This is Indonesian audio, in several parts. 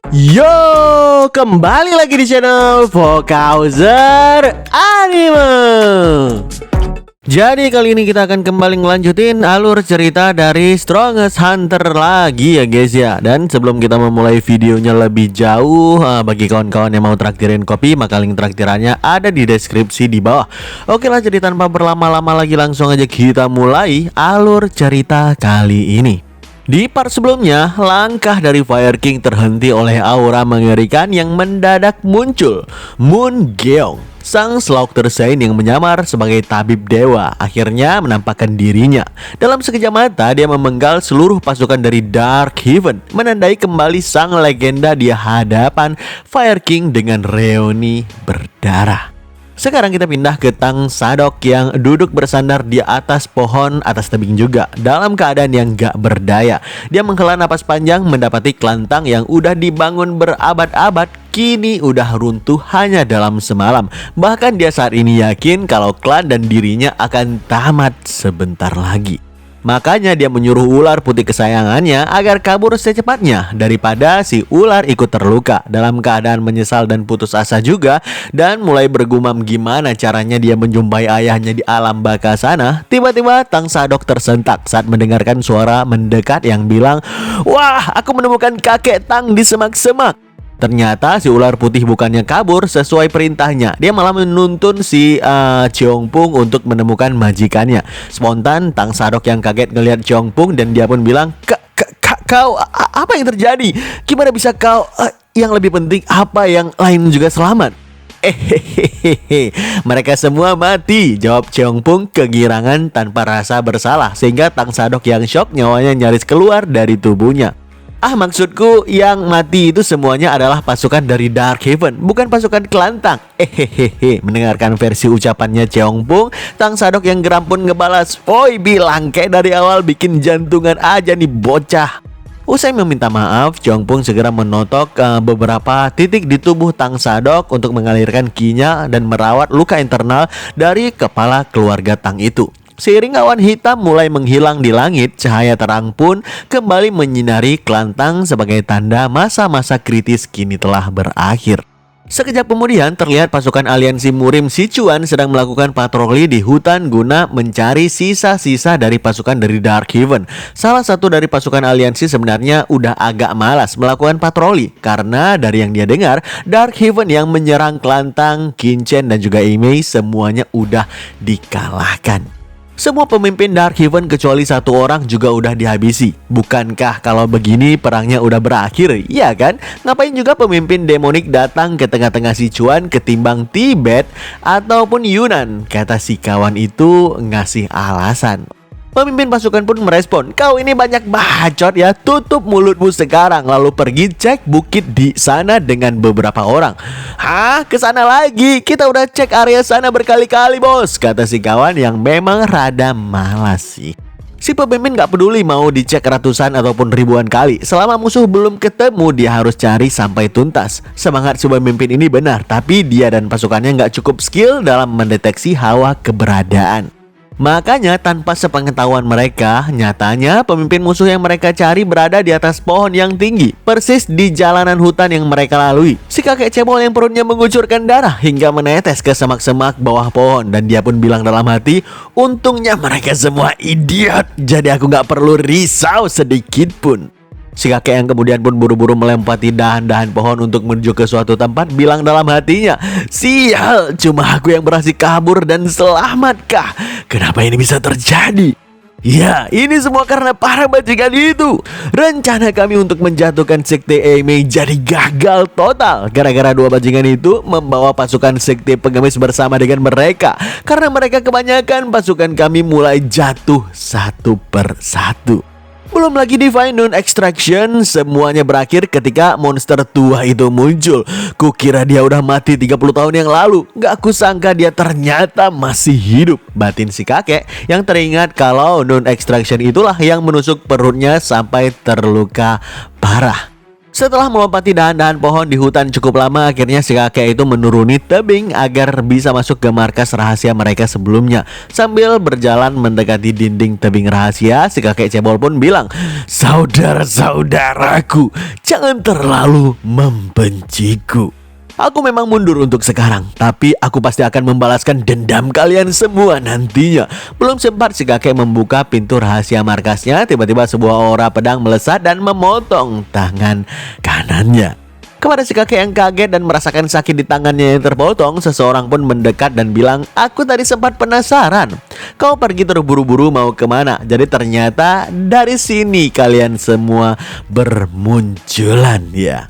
Yo, kembali lagi di channel Vokauser Anime. Jadi kali ini kita akan kembali ngelanjutin alur cerita dari Strongest Hunter lagi ya guys ya. Dan sebelum kita memulai videonya lebih jauh, bagi kawan-kawan yang mau traktirin kopi, maka link traktirannya ada di deskripsi di bawah. Oke lah, jadi tanpa berlama-lama lagi langsung aja kita mulai alur cerita kali ini. Di part sebelumnya, langkah dari Fire King terhenti oleh aura mengerikan yang mendadak muncul. Moon Geong, sang Slaughter Saint yang menyamar sebagai tabib dewa, akhirnya menampakkan dirinya. Dalam sekejap mata, dia memenggal seluruh pasukan dari Dark Heaven, menandai kembali sang legenda di hadapan Fire King dengan reuni berdarah. Sekarang kita pindah ke Tang Sadok yang duduk bersandar di atas pohon atas tebing juga, dalam keadaan yang gak berdaya. Dia menghela napas panjang mendapati kelantang yang udah dibangun berabad-abad kini udah runtuh hanya dalam semalam. Bahkan dia saat ini yakin kalau klan dan dirinya akan tamat sebentar lagi. Makanya dia menyuruh ular putih kesayangannya agar kabur secepatnya daripada si ular ikut terluka. Dalam keadaan menyesal dan putus asa juga, dan mulai bergumam gimana caranya dia menjumpai ayahnya di alam baka sana, tiba-tiba Tang Sadok tersentak saat mendengarkan suara mendekat yang bilang, "Wah, aku menemukan kakek Tang di semak-semak." Ternyata si ular putih bukannya kabur sesuai perintahnya, dia malah menuntun si Cheongpung untuk menemukan majikannya. Spontan Tang Sadok yang kaget ngelihat Cheongpung dan dia pun bilang, Kau apa yang terjadi? Gimana bisa kau yang lebih penting apa yang lain juga selamat?" Mereka semua mati, jawab Cheongpung kegirangan tanpa rasa bersalah, sehingga Tang Sadok yang shock nyawanya nyaris keluar dari tubuhnya. Maksudku yang mati itu semuanya adalah pasukan dari Dark Heaven, bukan pasukan kelantang. Mendengarkan versi ucapannya Cheongpung, Tang Sadok yang geram pun ngebalas, "Woi, bilang kayak dari awal bikin jantungan aja nih bocah." Usai meminta maaf, Cheongpung segera menotok beberapa titik di tubuh Tang Sadok untuk mengalirkan kinya dan merawat luka internal dari kepala keluarga Tang itu. Seiring awan hitam mulai menghilang di langit, cahaya terang pun kembali menyinari kelantang sebagai tanda masa-masa kritis kini telah berakhir. Sekejap kemudian terlihat pasukan aliansi Murim Sichuan sedang melakukan patroli di hutan guna mencari sisa-sisa dari pasukan dari Dark Heaven. Salah satu dari pasukan aliansi sebenarnya udah agak malas melakukan patroli karena dari yang dia dengar, Dark Heaven yang menyerang kelantang, Kinchen dan juga Imei semuanya udah dikalahkan. Semua pemimpin Dark Heaven kecuali satu orang juga udah dihabisi. Bukankah kalau begini perangnya udah berakhir? Iya kan? Ngapain juga pemimpin demonik datang ke tengah-tengah Sichuan ketimbang Tibet ataupun Yunan? Kata si kawan itu ngasih alasan. Pemimpin pasukan pun merespon, "Kau ini banyak bacot ya, tutup mulutmu sekarang lalu pergi cek bukit di sana dengan beberapa orang." "Hah? Ke sana lagi? Kita udah cek area sana berkali-kali bos," kata si kawan yang memang rada malas sih. Si pemimpin gak peduli mau dicek ratusan ataupun ribuan kali, selama musuh belum ketemu dia harus cari sampai tuntas. Semangat si pemimpin ini benar, tapi dia dan pasukannya gak cukup skill dalam mendeteksi hawa keberadaan. Makanya tanpa sepengetahuan mereka, nyatanya pemimpin musuh yang mereka cari berada di atas pohon yang tinggi, persis di jalanan hutan yang mereka lalui. Si kakek cebol yang perutnya mengucurkan darah hingga menetes ke semak-semak bawah pohon, dan dia pun bilang dalam hati, "Untungnya mereka semua idiot, jadi aku gak perlu risau sedikit pun." Si kakek yang kemudian pun buru-buru melempati dahan-dahan pohon untuk menuju ke suatu tempat bilang dalam hatinya, "Sial, cuma aku yang berhasil kabur dan selamatkah? Kenapa ini bisa terjadi? Ya, ini semua karena para bajingan itu. Rencana kami untuk menjatuhkan sekte Imei jadi gagal total gara-gara dua bajingan itu membawa pasukan sekte pengemis bersama dengan mereka. Karena mereka kebanyakan, pasukan kami mulai jatuh satu per satu. Belum lagi Divine Noon Extraction, semuanya berakhir ketika monster tua itu muncul. Kukira dia udah mati 30 tahun yang lalu. Gak kusangka dia ternyata masih hidup, batin si kakek yang teringat kalau Noon Extraction itulah yang menusuk perutnya sampai terluka parah. Setelah melompati dahan-dahan pohon di hutan cukup lama, akhirnya si kakek itu menuruni tebing agar bisa masuk ke markas rahasia mereka sebelumnya. Sambil berjalan mendekati dinding tebing rahasia, si kakek cebol pun bilang, "Saudara-saudaraku, jangan terlalu membenciku. Aku memang mundur untuk sekarang, tapi aku pasti akan membalaskan dendam kalian semua nantinya." Belum sempat si kakek membuka pintu rahasia markasnya, tiba-tiba sebuah aura pedang melesat dan memotong tangan kanannya. Kepada si kakek yang kaget dan merasakan sakit di tangannya yang terpotong, seseorang pun mendekat dan bilang, "Aku tadi sempat penasaran, kau pergi terburu-buru mau kemana? Jadi ternyata dari sini kalian semua bermunculan ya."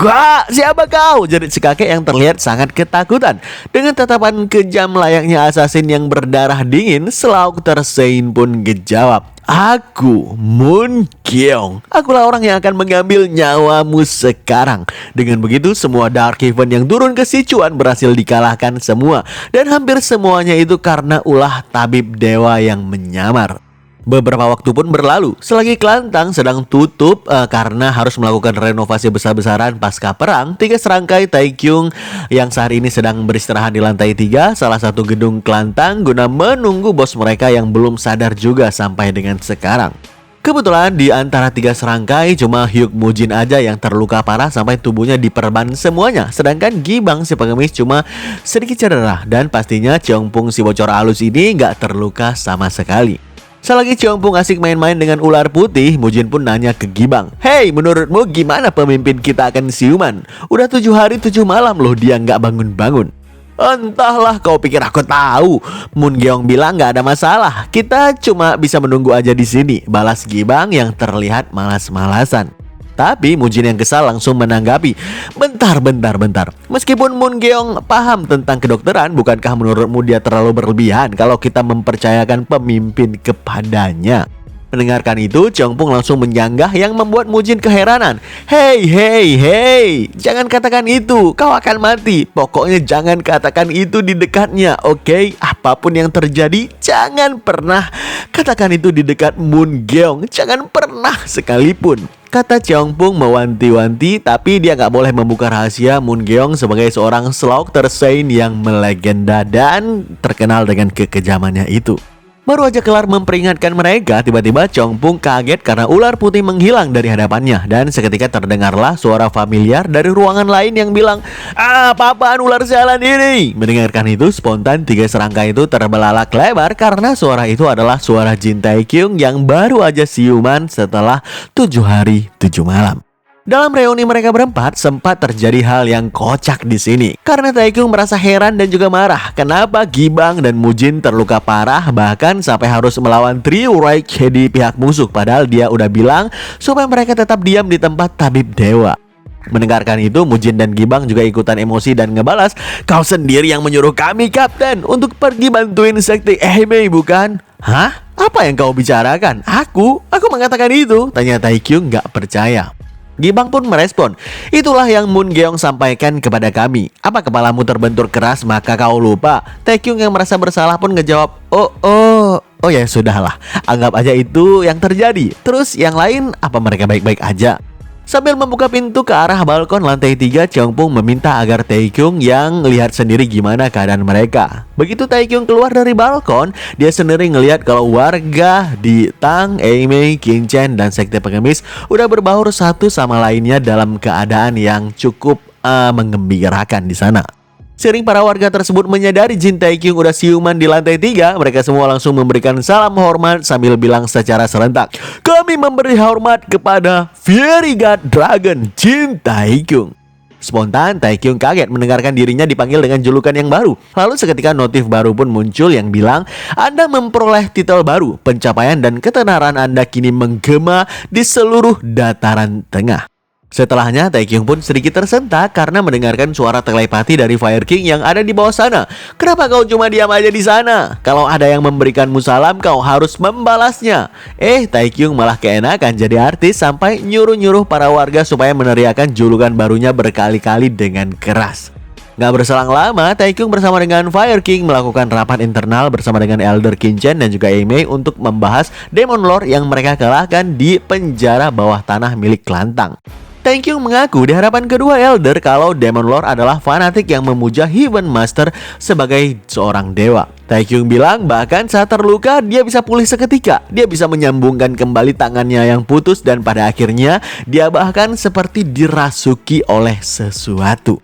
"Gua, siapa kau?" jerit si kakek yang terlihat sangat ketakutan. Dengan tatapan kejam layaknya asasin yang berdarah dingin, Selauk Tersein pun menjawab, "Aku, Moon Gyeong. Akulah orang yang akan mengambil nyawamu sekarang." Dengan begitu, semua Dark Heaven yang turun ke Sichuan berhasil dikalahkan semua. Dan hampir semuanya itu karena ulah tabib dewa yang menyamar. Beberapa waktu pun berlalu, selagi Klantang sedang tutup karena harus melakukan renovasi besar-besaran pasca perang, 3 serangkai Taekyung yang saat ini sedang beristirahat di lantai 3 salah satu gedung Klantang guna menunggu bos mereka yang belum sadar juga sampai dengan sekarang. Kebetulan di antara 3 serangkai cuma Hyuk Mujin aja yang terluka parah sampai tubuhnya diperban semuanya. Sedangkan Gibang si pengemis cuma sedikit cedera, dan pastinya Cheongpung si bocor halus ini nggak terluka sama sekali. Selagi Cheongpung asik main-main dengan ular putih, Mujin pun nanya ke Gibang, "Hei, menurutmu gimana pemimpin kita akan siuman? Udah 7 hari 7 malam loh dia nggak bangun-bangun." "Entahlah, kau pikir aku tahu?" Moon Gyeong bilang, "Nggak ada masalah, kita cuma bisa menunggu aja di sini," balas Gibang yang terlihat malas-malasan. Tapi Mujin yang kesal langsung menanggapi, bentar. Meskipun Moon Gyeong paham tentang kedokteran, bukankah menurutmu dia terlalu berlebihan kalau kita mempercayakan pemimpin kepadanya?" Mendengarkan itu, Cheongpung langsung menyanggah yang membuat Mujin keheranan. Hey, jangan katakan itu, kau akan mati. Pokoknya jangan katakan itu di dekatnya, oke? Apapun yang terjadi, jangan pernah katakan itu di dekat Moon Gyeong. Jangan pernah sekalipun, kata Cheongpung mewanti-wanti. Tapi dia nggak boleh membuka rahasia Moon Gyeong sebagai seorang Selauk Tersein yang melegenda dan terkenal dengan kekejamannya itu. Baru aja kelar memperingatkan mereka, tiba-tiba Cheongpung kaget karena ular putih menghilang dari hadapannya. Dan seketika terdengarlah suara familiar dari ruangan lain yang bilang, "Apa-apaan ular sialan ini?" Mendengarkan itu, spontan 3 serangkai itu terbelalak lebar karena suara itu adalah suara Jin Taekyung yang baru aja siuman setelah 7 hari 7 malam. Dalam reuni mereka berempat, sempat terjadi hal yang kocak di sini. Karena Taekyung merasa heran dan juga marah kenapa Gibang dan Mujin terluka parah, bahkan sampai harus melawan trio Raikhe di pihak musuh. Padahal dia udah bilang supaya mereka tetap diam di tempat tabib dewa. Mendengarkan itu, Mujin dan Gibang juga ikutan emosi dan ngebalas, "Kau sendiri yang menyuruh kami, Kapten, untuk pergi bantuin sekte Ehime, bukan?" "Hah? Apa yang kau bicarakan? Aku mengatakan itu?" tanya Taekyung gak percaya. Gibang pun merespon, "Itulah yang Moon Gyeong sampaikan kepada kami. Apa kepalamu terbentur keras maka kau lupa?" Taekyung yang merasa bersalah pun ngejawab, Oh ya sudahlah, anggap aja itu yang terjadi. Terus yang lain, apa mereka baik-baik aja?" Sambil membuka pintu ke arah balkon lantai 3, Cheongpung meminta agar Taekyung yang lihat sendiri gimana keadaan mereka. Begitu Taekyung keluar dari balkon, dia sendiri ngelihat kalau warga di Tang, Eimei, Qingchen, dan sekte pengemis udah berbaur satu sama lainnya dalam keadaan yang cukup menggembirakan di sana. Sering para warga tersebut menyadari Jin Taekyung udah siuman di lantai 3, mereka semua langsung memberikan salam hormat sambil bilang secara serentak, "Kami memberi hormat kepada Fiery God Dragon Jin Taekyung." Spontan Taekyung kaget mendengarkan dirinya dipanggil dengan julukan yang baru. Lalu seketika notif baru pun muncul yang bilang, "Anda memperoleh titel baru. Pencapaian dan ketenaran Anda kini menggema di seluruh dataran tengah." Setelahnya, Taekyung pun sedikit tersentak karena mendengarkan suara telepati dari Fire King yang ada di bawah sana. "Kenapa kau cuma diam aja di sana? Kalau ada yang memberikanmu salam, kau harus membalasnya." Taekyung malah keenakan jadi artis sampai nyuruh-nyuruh para warga supaya meneriakan julukan barunya berkali-kali dengan keras. Gak berselang lama, Taekyung bersama dengan Fire King melakukan rapat internal bersama dengan Elder Qingchen dan juga Eimei untuk membahas Demon Lord yang mereka kalahkan di penjara bawah tanah milik Klantang. Taekyung mengaku di hadapan kedua Elder kalau Demon Lord adalah fanatik yang memuja Heaven Master sebagai seorang dewa. Taekyung bilang bahkan saat terluka dia bisa pulih seketika. Dia bisa menyambungkan kembali tangannya yang putus dan pada akhirnya dia bahkan seperti dirasuki oleh sesuatu.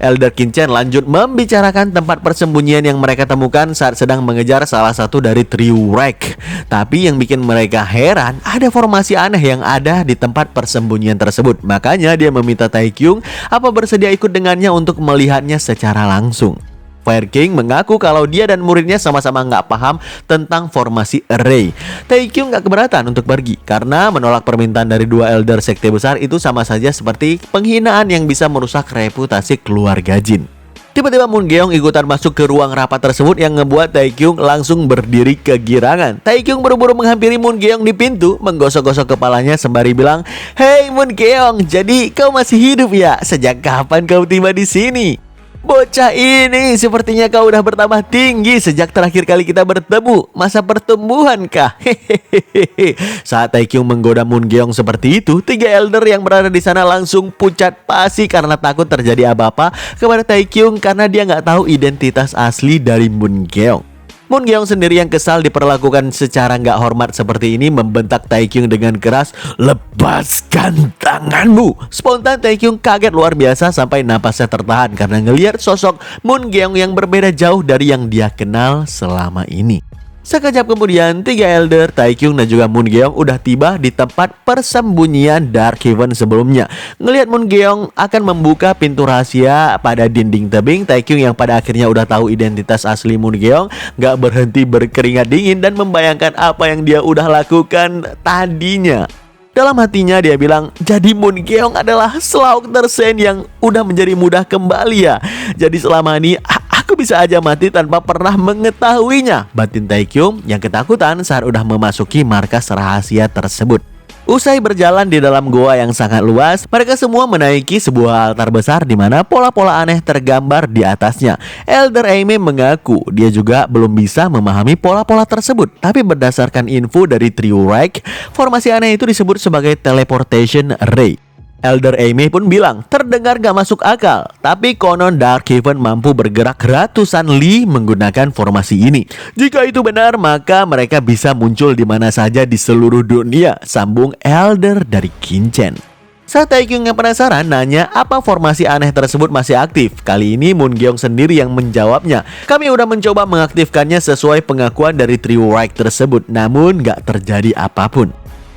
Elder Kinchen lanjut membicarakan tempat persembunyian yang mereka temukan saat sedang mengejar salah satu dari trio Wreck. Tapi yang bikin mereka heran, ada formasi aneh yang ada di tempat persembunyian tersebut. Makanya dia meminta Taekyung apa bersedia ikut dengannya untuk melihatnya secara langsung. Fire King mengaku kalau dia dan muridnya sama-sama nggak paham tentang formasi array. Taekyung nggak keberatan untuk pergi karena menolak permintaan dari dua elder sekte besar itu sama saja seperti penghinaan yang bisa merusak reputasi keluarga Jin. Tiba-tiba Moon Geong ikutan masuk ke ruang rapat tersebut yang ngebuat Taekyung langsung berdiri kegirangan. Taekyung buru-buru menghampiri Moon Geong di pintu, menggosok-gosok kepalanya sembari bilang, "Hey Moon Geong, jadi kau masih hidup ya? Sejak kapan kau tiba di sini? Bocah ini sepertinya kau udah bertambah tinggi sejak terakhir kali kita bertemu. Masa pertumbuhan kah?" Hehehe. Saat Taekyung menggoda Moon Geong seperti itu, tiga elder yang berada di sana langsung pucat pasi karena takut terjadi apa-apa kepada Taekyung karena dia nggak tahu identitas asli dari Moon Geong. Moon Geong sendiri yang kesal diperlakukan secara nggak hormat seperti ini membentak Taekyung dengan keras, "Lepaskan tanganmu!" Spontan Taekyung kaget luar biasa sampai napasnya tertahan karena ngelihat sosok Moon Geong yang berbeda jauh dari yang dia kenal selama ini. Sekejap kemudian, tiga elder, Taekyung dan juga Moon Geong udah tiba di tempat persembunyian Dark Heaven sebelumnya. Ngelihat Moon Geong akan membuka pintu rahasia pada dinding tebing, Taekyung yang pada akhirnya udah tahu identitas asli Moon Geong gak berhenti berkeringat dingin dan membayangkan apa yang dia udah lakukan tadinya. Dalam hatinya dia bilang, jadi Moon Geong adalah Slaughter Sen yang udah menjadi mudah kembali ya. Jadi selama ini aku bisa aja mati tanpa pernah mengetahuinya, batin Taekyung yang ketakutan saat udah memasuki markas rahasia tersebut. Usai berjalan di dalam goa yang sangat luas, mereka semua menaiki sebuah altar besar di mana pola-pola aneh tergambar di atasnya. Elder Aime mengaku dia juga belum bisa memahami pola-pola tersebut, tapi berdasarkan info dari trio Wreck, formasi aneh itu disebut sebagai teleportation array. Elder Aime pun bilang, terdengar gak masuk akal, tapi konon Dark Heaven mampu bergerak ratusan li menggunakan formasi ini. Jika itu benar, maka mereka bisa muncul di mana saja di seluruh dunia, sambung Elder dari Kinchen. Saat Taekyung yang penasaran nanya apa formasi aneh tersebut masih aktif. Kali ini Moon Geong sendiri yang menjawabnya. Kami udah mencoba mengaktifkannya sesuai pengakuan dari trio Wreck tersebut, namun gak terjadi apapun.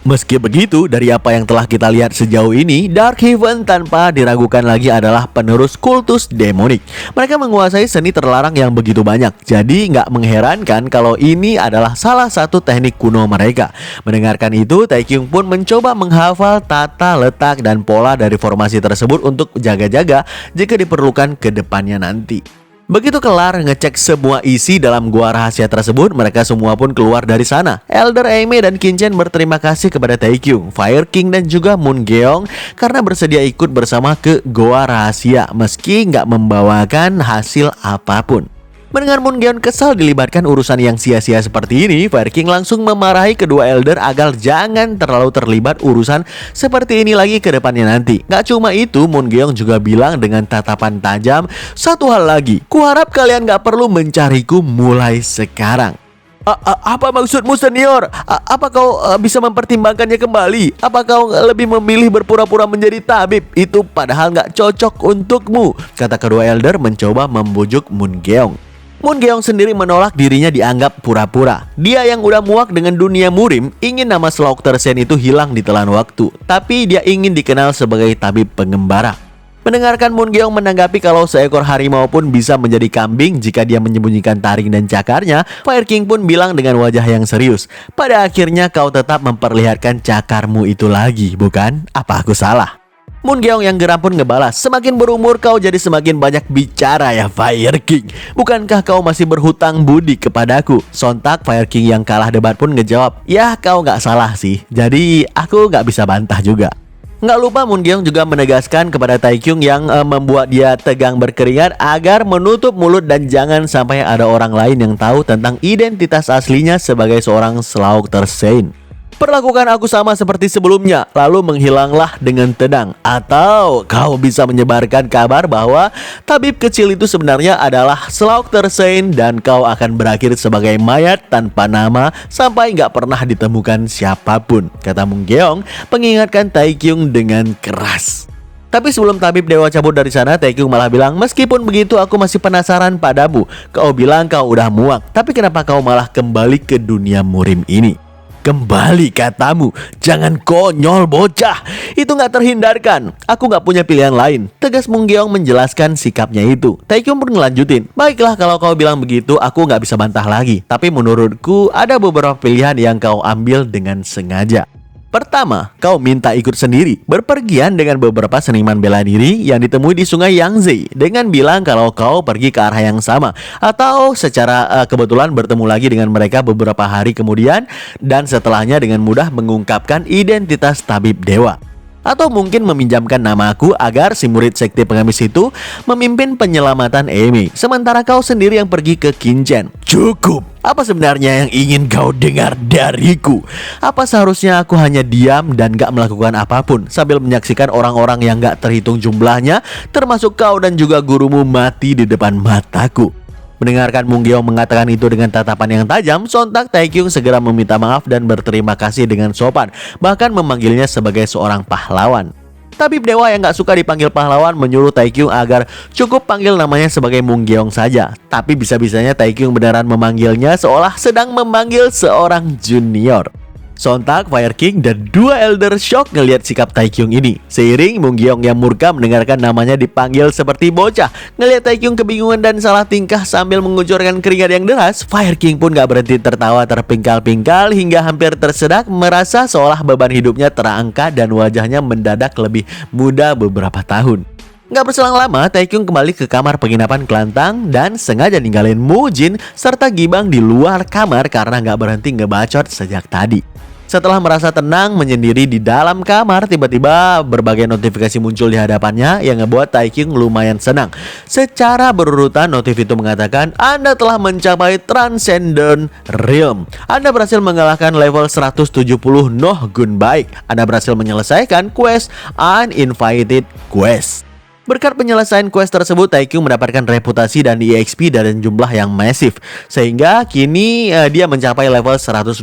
Meski begitu, dari apa yang telah kita lihat sejauh ini, Dark Heaven tanpa diragukan lagi adalah penerus kultus demonik. Mereka menguasai seni terlarang yang begitu banyak. Jadi nggak mengherankan kalau ini adalah salah satu teknik kuno mereka. Mendengarkan itu, Taekyung pun mencoba menghafal tata letak dan pola dari formasi tersebut untuk jaga-jaga jika diperlukan ke depannya nanti. Begitu kelar ngecek semua isi dalam gua rahasia tersebut, mereka semua pun keluar dari sana. Elder Aime dan Kinchen berterima kasih kepada Taekyung, Fire King dan juga Moon Geong karena bersedia ikut bersama ke gua rahasia meski nggak membawakan hasil apapun. Mendengar Moon Geong kesal dilibatkan urusan yang sia-sia seperti ini, Fire King langsung memarahi kedua elder agar jangan terlalu terlibat urusan seperti ini lagi ke depannya nanti. Gak cuma itu, Moon Geong juga bilang dengan tatapan tajam, satu hal lagi, kuharap kalian gak perlu mencariku mulai sekarang. Apa maksudmu senior? Apa kau bisa mempertimbangkannya kembali? Apa kau lebih memilih berpura-pura menjadi tabib? Itu padahal gak cocok untukmu, kata kedua elder mencoba membujuk Moon Geong. Moon Geong sendiri menolak dirinya dianggap pura-pura. Dia yang udah muak dengan dunia murim, ingin nama Slaughter Sen itu hilang di telan waktu. Tapi dia ingin dikenal sebagai tabib pengembara. Mendengarkan Moon Geong menanggapi kalau seekor harimau pun bisa menjadi kambing jika dia menyembunyikan taring dan cakarnya, Fire King pun bilang dengan wajah yang serius, pada akhirnya kau tetap memperlihatkan cakarmu itu lagi, bukan? Apa aku salah? Moon Geong yang geram pun ngebalas, semakin berumur kau jadi semakin banyak bicara ya Fire King. Bukankah kau masih berhutang budi kepadaku? Sontak Fire King yang kalah debat pun ngejawab, ya kau gak salah sih, jadi aku gak bisa bantah juga. Nggak lupa Moon Geong juga menegaskan kepada Taekyung yang membuat dia tegang berkeringat agar menutup mulut dan jangan sampai ada orang lain yang tahu tentang identitas aslinya sebagai seorang Slaughter Sen. Perlakukan aku sama seperti sebelumnya, lalu menghilanglah dengan tenang. Atau kau bisa menyebarkan kabar bahwa tabib kecil itu sebenarnya adalah Slaughter Saint dan kau akan berakhir sebagai mayat tanpa nama sampai nggak pernah ditemukan siapapun, kata Mung Geong mengingatkan Taekyung dengan keras. Tapi sebelum tabib dewa cabut dari sana, Taekyung malah bilang, meskipun begitu aku masih penasaran padamu. Kau bilang kau udah muak, tapi kenapa kau malah kembali ke dunia murim ini? Kembali katamu, jangan konyol bocah. Itu gak terhindarkan. Aku gak punya pilihan lain, tegas Mung Geong menjelaskan sikapnya itu. Taekyung pun ngelanjutin, baiklah kalau kau bilang begitu, aku gak bisa bantah lagi. Tapi menurutku ada beberapa pilihan yang kau ambil dengan sengaja. Pertama, kau minta ikut sendiri, berpergian dengan beberapa seniman bela diri yang ditemui di sungai Yangtze dengan bilang kalau kau pergi ke arah yang sama. Atau secara kebetulan bertemu lagi dengan mereka beberapa hari kemudian dan setelahnya dengan mudah mengungkapkan identitas tabib dewa. Atau mungkin meminjamkan namaku agar si murid sekte pengemis itu memimpin penyelamatan Amy, sementara kau sendiri yang pergi ke Kinchen. Cukup. Apa sebenarnya yang ingin kau dengar dariku? Apa seharusnya aku hanya diam dan gak melakukan apapun sambil menyaksikan orang-orang yang gak terhitung jumlahnya, termasuk kau dan juga gurumu mati di depan mataku? Mendengarkan Mung Geong mengatakan itu dengan tatapan yang tajam, sontak Taekyung segera meminta maaf dan berterima kasih dengan sopan, bahkan memanggilnya sebagai seorang pahlawan. Tabib dewa yang gak suka dipanggil pahlawan menyuruh Taekyung agar cukup panggil namanya sebagai Mung Geong saja. Tapi bisa-bisanya Taekyung beneran memanggilnya seolah sedang memanggil seorang junior. Sontak Fire King dan dua Elder shock ngelihat sikap Taekyung ini. Seiring Mung Geong yang murka mendengarkan namanya dipanggil seperti bocah. Ngelihat Taekyung kebingungan dan salah tingkah sambil mengucurkan keringat yang deras, Fire King pun gak berhenti tertawa terpingkal-pingkal hingga hampir tersedak, merasa seolah beban hidupnya terangkat dan wajahnya mendadak lebih muda beberapa tahun. Gak berselang lama, Taekyung kembali ke kamar penginapan Kelantang dan sengaja ninggalin Mujin serta Gibang di luar kamar karena gak berhenti ngebacot sejak tadi. Setelah merasa tenang menyendiri di dalam kamar, tiba-tiba berbagai notifikasi muncul di hadapannya yang ngebuat Taekyung lumayan senang. Secara berurutan, notif itu mengatakan, Anda telah mencapai Transcendent Realm. Anda berhasil mengalahkan level 170 Noh Gunbaik. Anda berhasil menyelesaikan quest Uninvited Quest. Berkat penyelesaian quest tersebut, Taekyung mendapatkan reputasi dan EXP dari jumlah yang masif, sehingga kini dia mencapai level 120.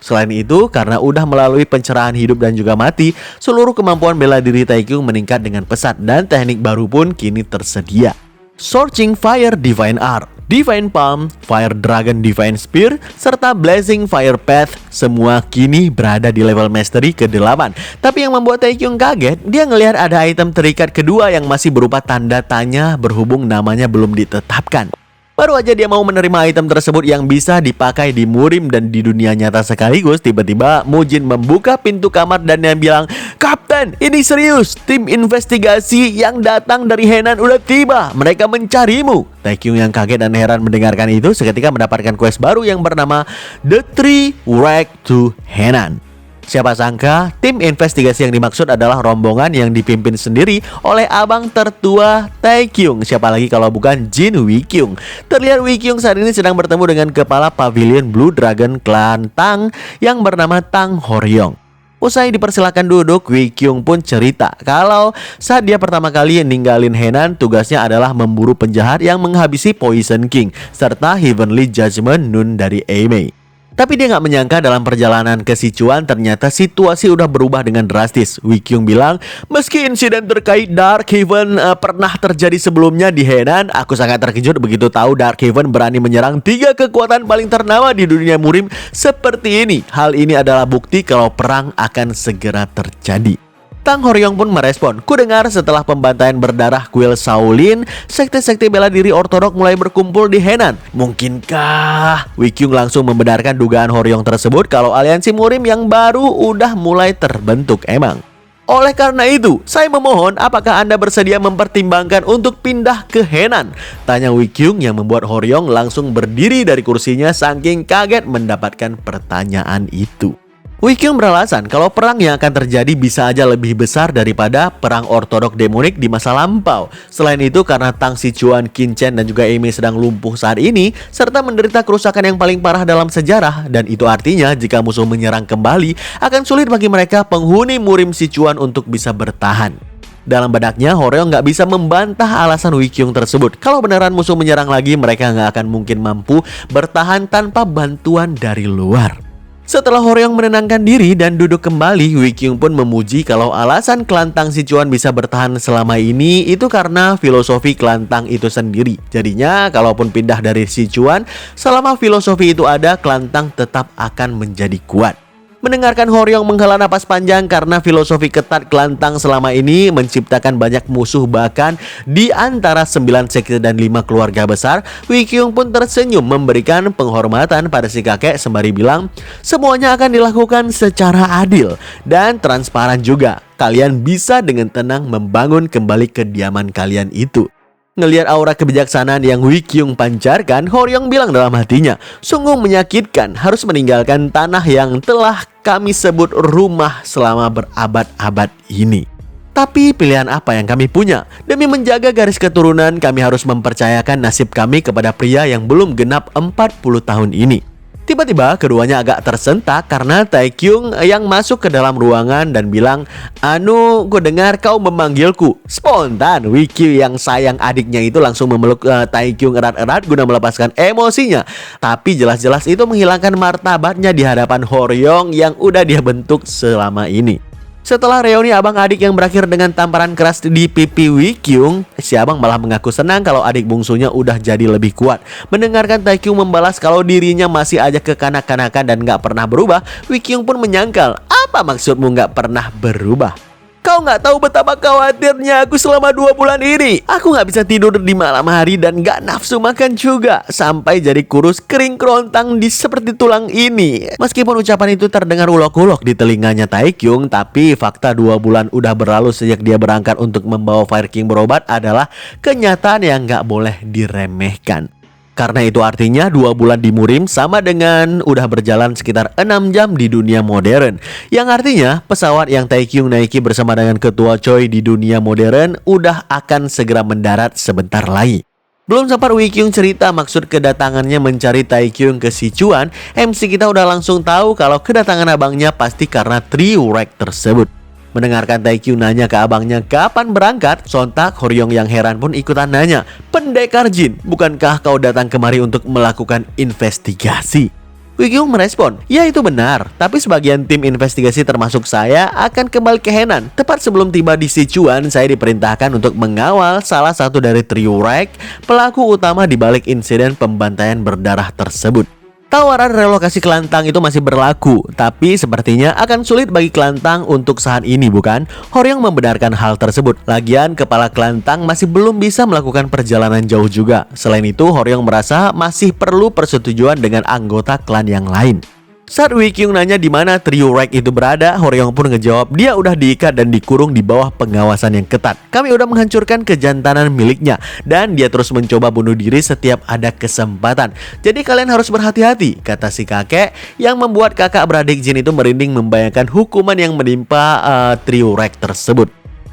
Selain itu, karena udah melalui pencerahan hidup dan juga mati, seluruh kemampuan bela diri Taekyung meningkat dengan pesat dan teknik baru pun kini tersedia. Scorching Fire Divine Art, Divine Palm, Fire Dragon Divine Spear, serta Blazing Fire Path semua kini berada di level mastery ke-8. Tapi yang membuat Taekyung kaget, dia ngelihat ada item terikat kedua yang masih berupa tanda tanya berhubung namanya belum ditetapkan. Baru aja dia mau menerima item tersebut yang bisa dipakai di murim dan di dunia nyata sekaligus, tiba-tiba Mujin membuka pintu kamar dan dia bilang, Kapten, ini serius, tim investigasi yang datang dari Henan udah tiba, mereka mencarimu. Taekyung yang kaget dan heran mendengarkan itu seketika mendapatkan quest baru yang bernama The Three Wreck to Henan. Siapa sangka tim investigasi yang dimaksud adalah rombongan yang dipimpin sendiri oleh abang tertua Taekyung. Siapa lagi kalau bukan Jin Wikyung. Terlihat Wikyung saat ini sedang bertemu dengan kepala pavilion Blue Dragon Clan Tang yang bernama Tang Horyong. Usai dipersilakan duduk, Wikyung pun cerita kalau saat dia pertama kali ninggalin Henan, tugasnya adalah memburu penjahat yang menghabisi Poison King serta Heavenly Judgment Nun dari Amy. Tapi dia nggak menyangka dalam perjalanan ke Sichuan ternyata situasi udah berubah dengan drastis. Wikyung bilang, meski insiden terkait Dark Heaven pernah terjadi sebelumnya di Henan, aku sangat terkejut begitu tahu Dark Heaven berani menyerang 3 kekuatan paling ternama di dunia murim seperti ini. Hal ini adalah bukti kalau perang akan segera terjadi. Tang Horyong pun merespon, ku dengar setelah pembantaian berdarah kuil Shaolin, sekte-sekte bela diri ortodok mulai berkumpul di Henan. Mungkinkah? Wikyung langsung membenarkan dugaan Horyong tersebut kalau aliansi murim yang baru udah mulai terbentuk emang. Oleh karena itu, saya memohon apakah Anda bersedia mempertimbangkan untuk pindah ke Henan? Tanya Wikyung yang membuat Horyong langsung berdiri dari kursinya saking kaget mendapatkan pertanyaan itu. Wei Kyung beralasan kalau perang yang akan terjadi bisa aja lebih besar daripada perang ortodok demonik di masa lampau. Selain itu karena Tang Sichuan, Qin Chen dan juga Amy sedang lumpuh saat ini serta menderita kerusakan yang paling parah dalam sejarah, dan itu artinya jika musuh menyerang kembali akan sulit bagi mereka penghuni Murim Sichuan untuk bisa bertahan. Dalam bedaknya, Horyong nggak bisa membantah alasan Wei Kyung tersebut. Kalau beneran musuh menyerang lagi, mereka nggak akan mungkin mampu bertahan tanpa bantuan dari luar. Setelah Horyong menenangkan diri dan duduk kembali, Wei Kyung pun memuji kalau alasan klan Tang Sichuan bisa bertahan selama ini itu karena filosofi klan Tang itu sendiri. Jadinya, kalaupun pindah dari Sichuan, selama filosofi itu ada, klan Tang tetap akan menjadi kuat. Mendengarkan Horyong menghela napas panjang karena filosofi ketat klan Tang selama ini menciptakan banyak musuh bahkan di antara 9 sekte dan 5 keluarga besar, Wei Kyung pun tersenyum memberikan penghormatan pada si kakek sembari bilang, semuanya akan dilakukan secara adil dan transparan juga. Kalian bisa dengan tenang membangun kembali kediaman kalian itu. Ngelihat aura kebijaksanaan yang Wei Kyung pancarkan, Horyong bilang dalam hatinya, sungguh menyakitkan harus meninggalkan tanah yang telah kami sebut rumah selama berabad-abad ini. Tapi pilihan apa yang kami punya? Demi menjaga garis keturunan, kami harus mempercayakan nasib kami kepada pria yang belum genap 40 tahun ini. Tiba-tiba keduanya agak tersentak karena Taekyung yang masuk ke dalam ruangan dan bilang, "Anu, ku dengar kau memanggilku." Spontan, Wei Kyung yang sayang adiknya itu langsung memeluk Taekyung erat-erat guna melepaskan emosinya. Tapi jelas-jelas itu menghilangkan martabatnya di hadapan Horyong yang udah dia bentuk selama ini. Setelah reuni abang adik yang berakhir dengan tamparan keras di pipi Wei Kyung, si abang malah mengaku senang kalau adik bungsunya udah jadi lebih kuat. Mendengarkan Taekyung membalas kalau dirinya masih aja kekanak-kanakan dan gak pernah berubah, Wei Kyung pun menyangkal, apa maksudmu gak pernah berubah? Kau gak tahu betapa khawatirnya aku selama 2 bulan ini. Aku gak bisa tidur di malam hari dan gak nafsu makan juga. Sampai jadi kurus kering kerontang di seperti tulang ini. Meskipun ucapan itu terdengar ulok-ulok di telinganya Taekyung, tapi fakta 2 bulan udah berlalu sejak dia berangkat untuk membawa Fire King berobat adalah kenyataan yang gak boleh diremehkan. Karena itu artinya 2 bulan di Murim sama dengan udah berjalan sekitar 6 jam di dunia modern. Yang artinya pesawat yang Taekyung naiki bersama dengan Ketua Choi di dunia modern udah akan segera mendarat sebentar lagi. Belum sempat Wei Kyung cerita maksud kedatangannya mencari Taekyung ke Sichuan, MC kita udah langsung tahu kalau kedatangan abangnya pasti karena trio Rek tersebut. Mendengarkan Taekyung nanya ke abangnya kapan berangkat, sontak Horyong yang heran pun ikutan nanya, "Pendekar Jin, bukankah kau datang kemari untuk melakukan investigasi?" Wei Kyung merespon, "Ya itu benar, tapi sebagian tim investigasi termasuk saya akan kembali ke Henan. Tepat sebelum tiba di Sichuan, saya diperintahkan untuk mengawal salah satu dari trio Rek, pelaku utama di balik insiden pembantaian berdarah tersebut." Tawaran relokasi klan Tang itu masih berlaku, tapi sepertinya akan sulit bagi klan Tang untuk saat ini, bukan? Horyong membenarkan hal tersebut. Lagian kepala klan Tang masih belum bisa melakukan perjalanan jauh juga. Selain itu, Horyong merasa masih perlu persetujuan dengan anggota klan yang lain. Saat Wei Kyung nanya di mana trio Rek itu berada, Horyong pun ngejawab dia udah diikat dan dikurung di bawah pengawasan yang ketat. Kami udah menghancurkan kejantanan miliknya dan dia terus mencoba bunuh diri setiap ada kesempatan. Jadi kalian harus berhati-hati, kata si kakek yang membuat kakak beradik Jin itu merinding membayangkan hukuman yang menimpa trio Rek tersebut.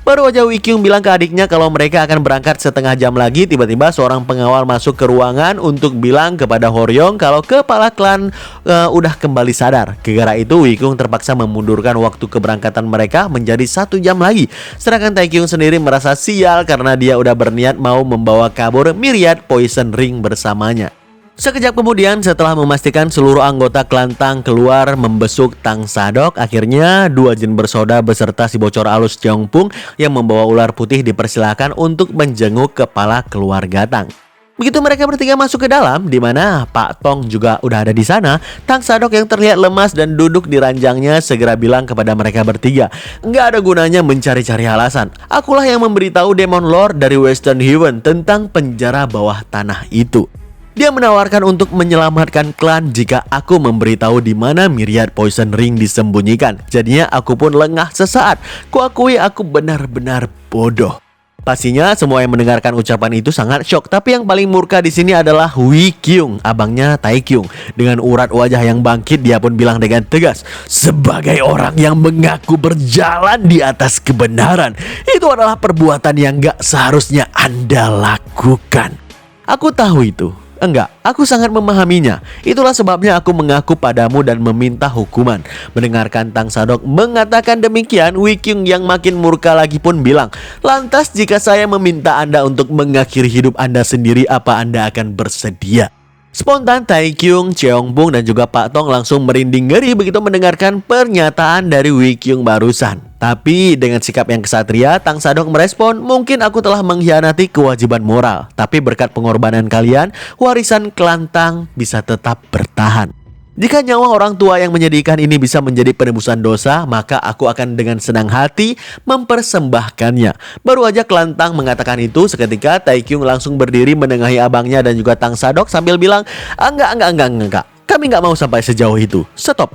Baru aja Wei Kyung bilang ke adiknya kalau mereka akan berangkat setengah jam lagi, tiba-tiba seorang pengawal masuk ke ruangan untuk bilang kepada Horyong kalau kepala klan udah kembali sadar. Gara-gara itu Wei Kyung terpaksa memundurkan waktu keberangkatan mereka menjadi 1 jam lagi. Sedangkan Taekyung sendiri merasa sial karena dia udah berniat mau membawa kabur Myriad Poison Ring bersamanya. Sekejap kemudian setelah memastikan seluruh anggota klan Tang keluar membesuk Tang Sadok, akhirnya 2 jin bersoda beserta si bocor alus Jeongpung yang membawa ular putih dipersilakan untuk menjenguk kepala keluarga Tang. Begitu mereka bertiga masuk ke dalam, di mana Pak Tong juga udah ada di sana, Tang Sadok yang terlihat lemas dan duduk di ranjangnya segera bilang kepada mereka bertiga, "Nggak ada gunanya mencari-cari alasan. Akulah yang memberitahu Demon Lord dari Western Heaven tentang penjara bawah tanah itu. Dia menawarkan untuk menyelamatkan klan jika aku memberitahu di mana Myriad Poison Ring disembunyikan. Jadinya aku pun lengah sesaat. Kuakui aku benar-benar bodoh." Pastinya semua yang mendengarkan ucapan itu sangat shock. Tapi yang paling murka di sini adalah Wi Kyung, abangnya Taekyung. Dengan urat wajah yang bangkit, dia pun bilang dengan tegas, sebagai orang yang mengaku berjalan di atas kebenaran, itu adalah perbuatan yang gak seharusnya Anda lakukan. Aku tahu itu. Enggak, aku sangat memahaminya. Itulah sebabnya aku mengaku padamu dan meminta hukuman. Mendengarkan Tang Sadok mengatakan demikian, Wi Kyung yang makin murka lagi pun bilang, lantas jika saya meminta Anda untuk mengakhiri hidup Anda sendiri, apa Anda akan bersedia? Spontan Taekyung, Cheongbong dan juga Pak Tong langsung merinding ngeri begitu mendengarkan pernyataan dari Wi Kyung barusan. Tapi dengan sikap yang kesatria, Tang Sadok merespon, mungkin aku telah mengkhianati kewajiban moral, tapi berkat pengorbanan kalian, warisan kelantang bisa tetap bertahan. Jika nyawa orang tua yang menyedihkan ini bisa menjadi penebusan dosa, maka aku akan dengan senang hati mempersembahkannya. Baru aja Kelantang mengatakan itu, seketika Taekyung langsung berdiri menengahi abangnya dan juga Tang Sadok sambil bilang, enggak. Kami nggak mau sampai sejauh itu. Stop.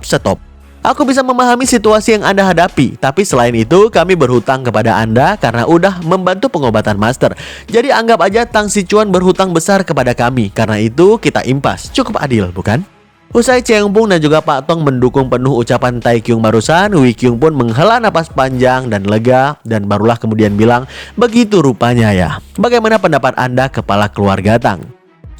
Aku bisa memahami situasi yang Anda hadapi, tapi selain itu kami berhutang kepada Anda karena udah membantu pengobatan Master. Jadi anggap aja Tang Sichuan berhutang besar kepada kami. Karena itu kita impas. Cukup adil, bukan? Usai Cheongbong dan juga Pak Tong mendukung penuh ucapan Taekyung barusan, Wi Kyung pun menghela napas panjang dan lega dan barulah kemudian bilang, begitu rupanya ya. Bagaimana pendapat Anda kepala keluarga Tang?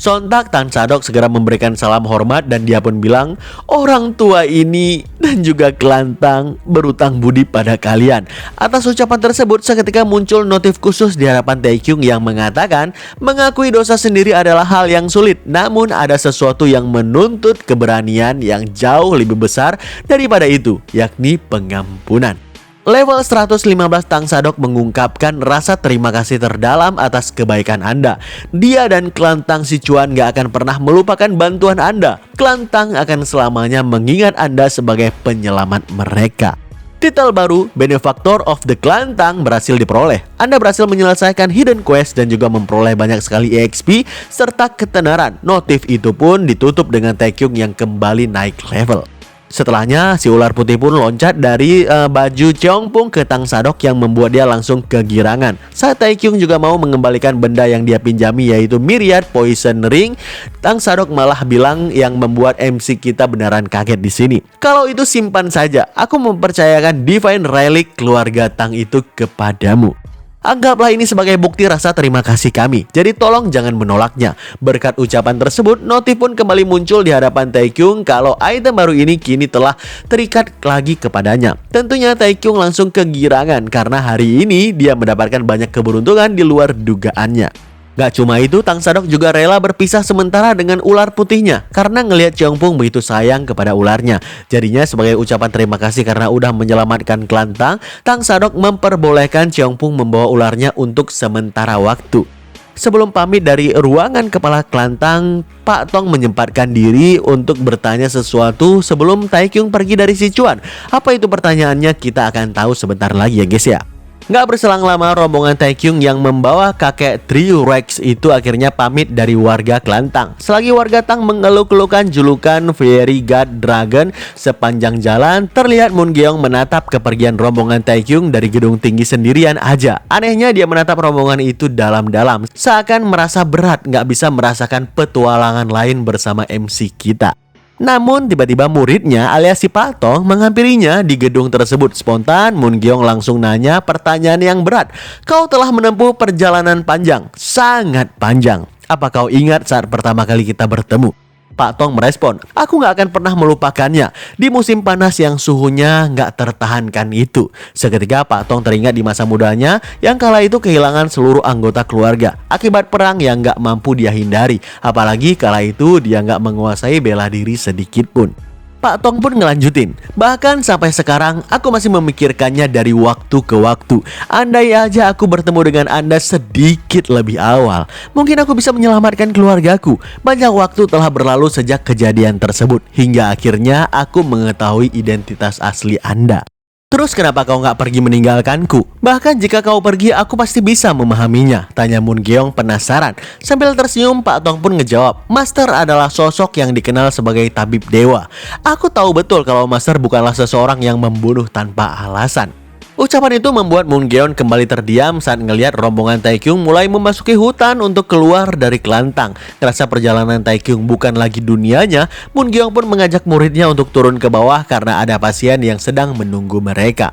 Sontak Tang Sadok segera memberikan salam hormat dan dia pun bilang, orang tua ini dan juga Kelantang berutang budi pada kalian. Atas ucapan tersebut seketika muncul notif khusus di hadapan Taekyung yang mengatakan mengakui dosa sendiri adalah hal yang sulit, namun ada sesuatu yang menuntut keberanian yang jauh lebih besar daripada itu, yakni pengampunan. Level 115 Tang Sadok mengungkapkan rasa terima kasih terdalam atas kebaikan Anda. Dia dan Kelantang Sichuan gak akan pernah melupakan bantuan Anda. Kelantang akan selamanya mengingat Anda sebagai penyelamat mereka. Titel baru, Benefactor of the Kelantang, berhasil diperoleh. Anda berhasil menyelesaikan hidden quest dan juga memperoleh banyak sekali EXP serta ketenaran. Notif itu pun ditutup dengan Taekyung yang kembali naik level. Setelahnya, si ular putih pun loncat dari baju Cheongbong ke Tang Sadok yang membuat dia langsung kegirangan. Saat Taekyung juga mau mengembalikan benda yang dia pinjami yaitu Myriad Poison Ring, Tang Sadok malah bilang yang membuat MC kita beneran kaget di sini. Kalau itu simpan saja, aku mempercayakan Divine Relic keluarga Tang itu kepadamu. Anggaplah ini sebagai bukti rasa terima kasih kami. Jadi tolong jangan menolaknya. Berkat ucapan tersebut, notif pun kembali muncul di hadapan Taekyung kalau item baru ini kini telah terikat lagi kepadanya. Tentunya Taekyung langsung kegirangan karena hari ini dia mendapatkan banyak keberuntungan di luar dugaannya. Gak cuma itu, Tang Sadok juga rela berpisah sementara dengan ular putihnya karena ngelihat Cheongbong begitu sayang kepada ularnya. Jadinya sebagai ucapan terima kasih karena udah menyelamatkan Kelantang, Tang Sadok memperbolehkan Cheongbong membawa ularnya untuk sementara waktu. Sebelum pamit dari ruangan kepala Kelantang, Pak Tong menyempatkan diri untuk bertanya sesuatu sebelum Taekyung pergi dari Sichuan. Apa itu pertanyaannya? Kita akan tahu sebentar lagi ya guys ya. Nggak berselang lama, rombongan Taekyung yang membawa kakek Triurex itu akhirnya pamit dari warga Kelantang. Selagi warga Tang mengeluh-keluhkan julukan Fairy God Dragon sepanjang jalan, terlihat Moon Geong menatap kepergian rombongan Taekyung dari gedung tinggi sendirian aja. Anehnya dia menatap rombongan itu dalam-dalam, seakan merasa berat nggak bisa merasakan petualangan lain bersama MC kita. Namun tiba-tiba muridnya alias si Pak Tong menghampirinya di gedung tersebut. Spontan Moon Geong langsung nanya pertanyaan yang berat. Kau telah menempuh perjalanan panjang, sangat panjang. Apa kau ingat saat pertama kali kita bertemu? Pak Tong merespon, aku gak akan pernah melupakannya. Di musim panas yang suhunya gak tertahankan itu. Seketika Pak Tong teringat di masa mudanya yang kala itu kehilangan seluruh anggota keluarga akibat perang yang gak mampu dia hindari. Apalagi kala itu dia gak menguasai bela diri sedikit pun. Pak Tong pun ngelanjutin, bahkan sampai sekarang aku masih memikirkannya dari waktu ke waktu. Andai aja aku bertemu dengan Anda sedikit lebih awal, mungkin aku bisa menyelamatkan keluargaku. Banyak waktu telah berlalu sejak kejadian tersebut, hingga akhirnya aku mengetahui identitas asli Anda. Terus kenapa kau nggak pergi meninggalkanku? Bahkan jika kau pergi, aku pasti bisa memahaminya, tanya Moon Geong penasaran. Sambil tersenyum, Pak Tong pun ngejawab, Master adalah sosok yang dikenal sebagai tabib dewa. Aku tahu betul kalau Master bukanlah seseorang yang membunuh tanpa alasan. Ucapan itu membuat Moon Geon kembali terdiam saat ngelihat rombongan Taekyung mulai memasuki hutan untuk keluar dari kelantang. Ngerasa perjalanan Taekyung bukan lagi dunianya, Moon Geon pun mengajak muridnya untuk turun ke bawah karena ada pasien yang sedang menunggu mereka.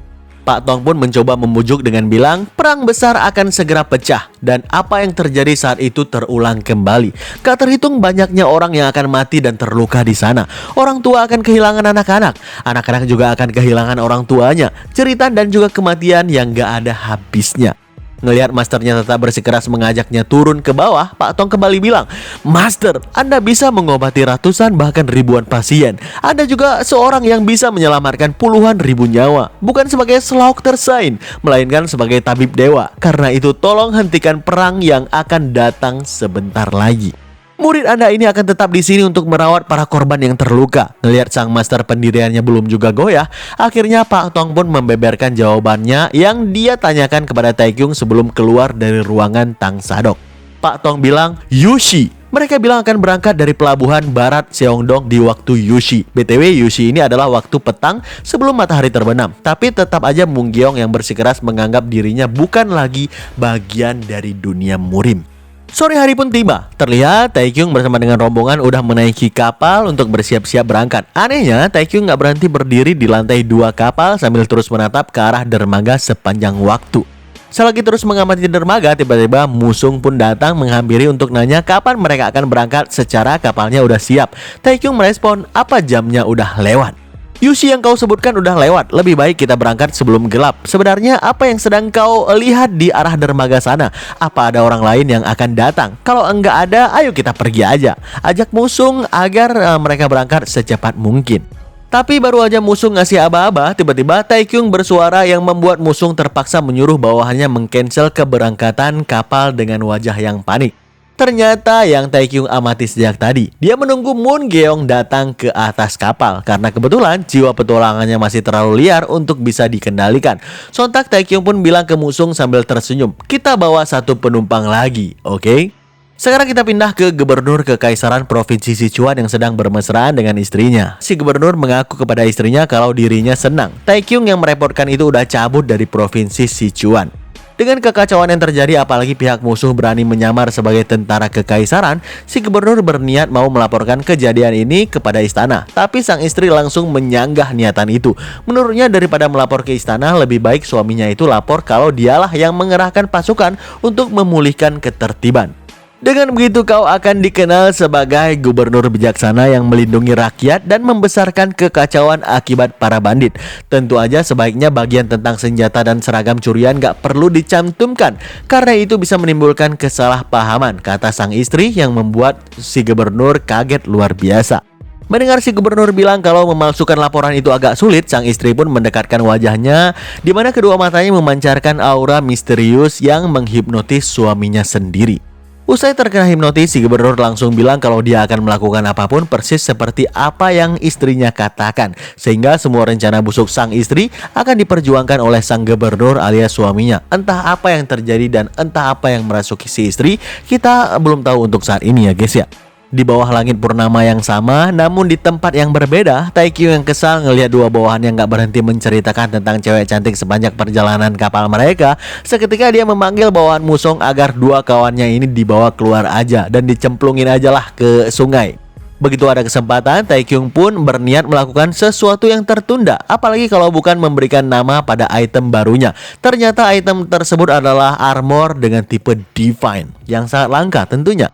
Pak Tong pun mencoba memujuk dengan bilang perang besar akan segera pecah dan apa yang terjadi saat itu terulang kembali. Gak terhitung banyaknya orang yang akan mati dan terluka di sana. Orang tua akan kehilangan anak-anak. Anak-anak juga akan kehilangan orang tuanya. Cerita dan juga kematian yang gak ada habisnya. Ngelihat masternya tetap bersikeras mengajaknya turun ke bawah, Pak Tong kembali bilang, "Master, Anda bisa mengobati ratusan bahkan ribuan pasien. Anda juga seorang yang bisa menyelamatkan puluhan ribu nyawa. Bukan sebagai slaughter saint, melainkan sebagai tabib dewa. Karena itu tolong hentikan perang yang akan datang sebentar lagi. Murid Anda ini akan tetap di sini untuk merawat para korban yang terluka." Ngelihat sang master pendiriannya belum juga goyah, akhirnya Pak Tong pun membeberkan jawabannya yang dia tanyakan kepada Taekyung sebelum keluar dari ruangan Tang Sadok. Pak Tong bilang, "Yushi." Mereka bilang akan berangkat dari pelabuhan barat Seongdong di waktu Yushi. BTW Yushi ini adalah waktu petang sebelum matahari terbenam. Tapi tetap aja Moon Geon yang bersikeras menganggap dirinya bukan lagi bagian dari dunia murim. Sore hari pun tiba. Terlihat Taekyung bersama dengan rombongan udah menaiki kapal untuk bersiap-siap berangkat. Anehnya, Taekyung nggak berhenti berdiri di lantai 2 kapal sambil terus menatap ke arah dermaga sepanjang waktu. Selagi terus mengamati dermaga, tiba-tiba Musung pun datang menghampiri untuk nanya kapan mereka akan berangkat secara kapalnya udah siap. Taekyung merespon, "Apa jamnya udah lewat?" "Yushi yang kau sebutkan udah lewat, lebih baik kita berangkat sebelum gelap. Sebenarnya apa yang sedang kau lihat di arah dermaga sana? Apa ada orang lain yang akan datang? Kalau enggak ada, ayo kita pergi aja." Ajak Musung agar mereka berangkat secepat mungkin. Tapi baru aja Musung ngasih aba-aba, tiba-tiba Taekyung bersuara yang membuat Musung terpaksa menyuruh bawahannya mengcancel keberangkatan kapal dengan wajah yang panik. Ternyata yang Taekyung amati sejak tadi, dia menunggu Moon Geon datang ke atas kapal karena kebetulan jiwa petualangannya masih terlalu liar untuk bisa dikendalikan. Sontak Taekyung pun bilang ke Musung sambil tersenyum, "Kita bawa satu penumpang lagi, oke?" Sekarang kita pindah ke Gubernur Kekaisaran Provinsi Sichuan yang sedang bermesraan dengan istrinya. Si gubernur mengaku kepada istrinya kalau dirinya senang Taekyung yang merepotkan itu udah cabut dari Provinsi Sichuan. Dengan kekacauan yang terjadi, apalagi pihak musuh berani menyamar sebagai tentara kekaisaran, si gubernur berniat mau melaporkan kejadian ini kepada istana. Tapi sang istri langsung menyanggah niatan itu. Menurutnya daripada melapor ke istana, lebih baik suaminya itu lapor kalau dialah yang mengerahkan pasukan untuk memulihkan ketertiban. Dengan begitu kau akan dikenal sebagai gubernur bijaksana yang melindungi rakyat dan membesarkan kekacauan akibat para bandit. Tentu aja sebaiknya bagian tentang senjata dan seragam curian gak perlu dicantumkan, karena itu bisa menimbulkan kesalahpahaman, kata sang istri yang membuat si gubernur kaget luar biasa. Mendengar si gubernur bilang kalau memalsukan laporan itu agak sulit, sang istri pun mendekatkan wajahnya, di mana kedua matanya memancarkan aura misterius yang menghipnotis suaminya sendiri. Usai terkena hipnotis, si gubernur langsung bilang kalau dia akan melakukan apapun persis seperti apa yang istrinya katakan. Sehingga semua rencana busuk sang istri akan diperjuangkan oleh sang gubernur alias suaminya. Entah apa yang terjadi dan entah apa yang merasuki si istri, kita belum tahu untuk saat ini ya guys ya. Di bawah langit purnama yang sama, namun di tempat yang berbeda, Taekyung yang kesal ngelihat dua bawahan yang gak berhenti menceritakan tentang cewek cantik sepanjang perjalanan kapal mereka. Seketika dia memanggil bawahan Musung agar dua kawannya ini dibawa keluar aja dan dicemplungin aja lah ke sungai. Begitu ada kesempatan, Taekyung pun berniat melakukan sesuatu yang tertunda, apalagi kalau bukan memberikan nama pada item barunya. Ternyata item tersebut adalah armor dengan tipe Divine, yang sangat langka tentunya.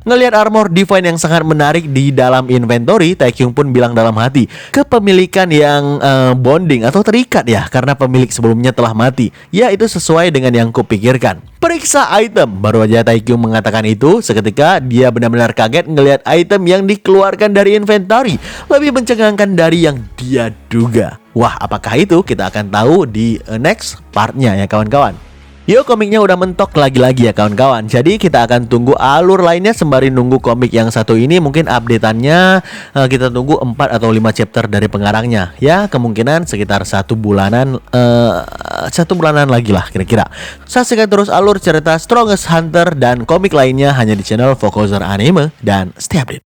Ngelihat armor Divine yang sangat menarik di dalam inventory, Taekyung pun bilang dalam hati, kepemilikan yang bonding atau terikat ya, karena pemilik sebelumnya telah mati. Ya, itu sesuai dengan yang kupikirkan. Periksa item. Baru aja Taekyung mengatakan itu, seketika dia benar-benar kaget ngelihat item yang dikeluarkan dari inventory lebih mencengangkan dari yang dia duga. Wah, apakah itu? Kita akan tahu di next partnya ya kawan-kawan. Yo, komiknya udah mentok lagi-lagi ya kawan-kawan. Jadi kita akan tunggu alur lainnya sembari nunggu komik yang satu ini. Mungkin updateannya kita tunggu 4 atau 5 chapter dari pengarangnya. Ya, kemungkinan sekitar 1 bulanan lagi lah kira-kira. Saksikan terus alur cerita Strongest Hunter dan komik lainnya hanya di channel Focuser Anime. Dan stay update.